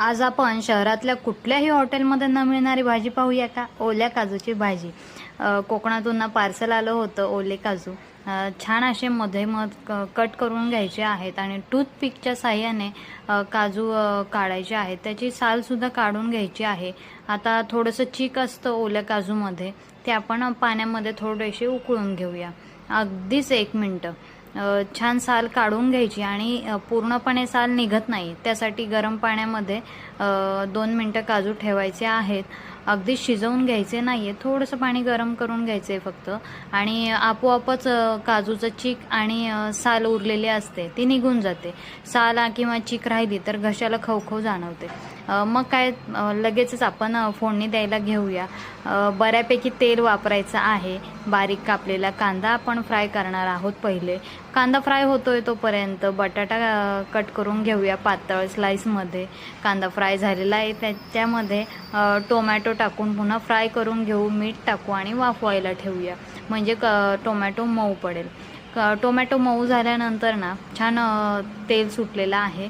आज आपण शहरातल्या कुठल्याही हॉटेलमध्ये न मिळणारी भाजी पाहूया का? ओल्या काजूची भाजी. कोकणातून ना पार्सल आलं होतं ओले काजू. छान असे मध्ये कट करून घ्यायचे आहेत आणि टूथपिकच्या साह्याने काजू काढायचे आहेत. त्याची सालसुद्धा काढून घ्यायची आहे. आता थोडंसं चीक असतं ओल्या काजूमध्ये, ते आपण पाण्यामध्ये थोडेसे उकळून घेऊया. अगदीच 1 मिनटं. छान साल काढून घ्यायची आणि पूर्णपणे साल निघत नाही, त्यासाठी गरम पाण्यामध्ये 2 मिनटं काजू ठेवायचे आहेत. अगदी शिजवून घ्यायचे नाही आहे, थोडंसं पाणी गरम करून घ्यायचं आहे फक्त. आणि आपोआपच काजूचं चीक आणि साल उरलेली असते ती निघून जाते. साल किंवा चीक राहिली तर घशाला खवखव जाणवते. मग काय, लगेचच आपण फोडणी द्यायला घेऊया. बऱ्यापैकी तेल वापरायचं आहे. बारीक कापलेला कांदा आपण फ्राय करणार आहोत. पहिले कांदा फ्राय होतोय तोपर्यंत बटाटा कट करून घेऊया पातळ स्लाइसमध्ये. कांदा फ्राय झालेला आहे, त्याच्यामध्ये टोमॅटो टाकून पुन्हा फ्राय करून घेऊ. मीठ टाकू आणि वाफवायला ठेवूया, म्हणजे टोमॅटो मऊ पडेल. टोमॅटो मऊ झाल्यानंतर ना छान तेल सुटलेलं आहे.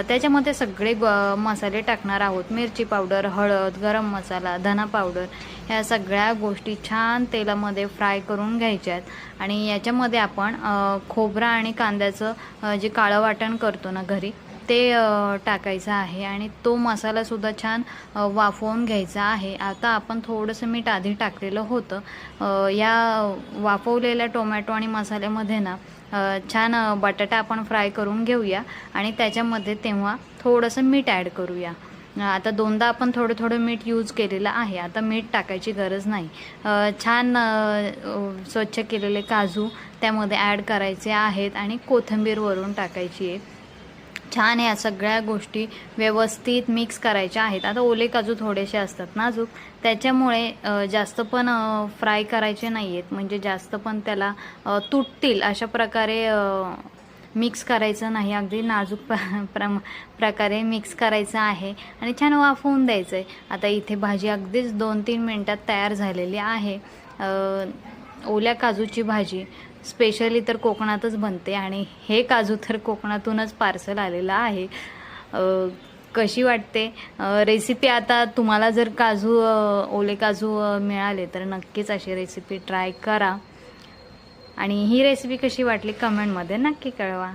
त्याच्यामध्ये सगळे मसाले टाकणार आहोत. मिरची पावडर, हळद, गरम मसाला, धना पावडर, ह्या सगळ्या गोष्टी छान तेलामध्ये फ्राय करून घ्यायच्या आहेत. आणि याच्यामध्ये आपण खोबरं आणि कांद्याचं जे काळं वाटण करतो ना घरी, ते टाकायचं आहे आणि तो मसालासुद्धा छान वाफवून घ्यायचा आहे. आता आपण थोडंसं मीठ आधी टाकलेलं होतं. या वाफवलेल्या टोमॅटो आणि मसाल्यामध्ये ना छान बटाटा आपण फ्राय करून घेऊया आणि त्याच्यामध्ये तेव्हा थोडंसं मीठ ॲड करूया. आता 2दा आपण थोडं थोडं मीठ यूज केलेलं आहे, आता मीठ टाकायची गरज नाही. छान स्वच्छ केलेले काजू त्यामध्ये ॲड करायचे आहेत आणि कोथिंबीर वरून टाकायची आहे. छान या सगळ्या गोष्टी व्यवस्थित मिक्स करायच्या आहेत. आता ओले काजू थोडेसे असतात नाजूक, त्याच्यामुळे जास्त पण फ्राय करायचे नाही आहेत, म्हणजे जास्त पण त्याला तुटतील अशा प्रकारे मिक्स करायचं नाही. अगदी नाजूक प्रकारे मिक्स करायचं आहे आणि छान वाफवून द्यायचं आहे. आता इथे भाजी अगदीच 2-3 मिनटात तयार झालेली आहे. ओल्या काजूची भाजी स्पेशली तर कोकणातच बनते आणि हे काजू तर कोकणातूनच पार्सल आलेलं आहे. कशी वाटते रेसिपी? आता तुम्हाला जर ओले काजू मिळाले तर नक्कीच अशी रेसिपी ट्राय करा आणि ही रेसिपी कशी वाटली कमेंटमध्ये नक्की कळवा.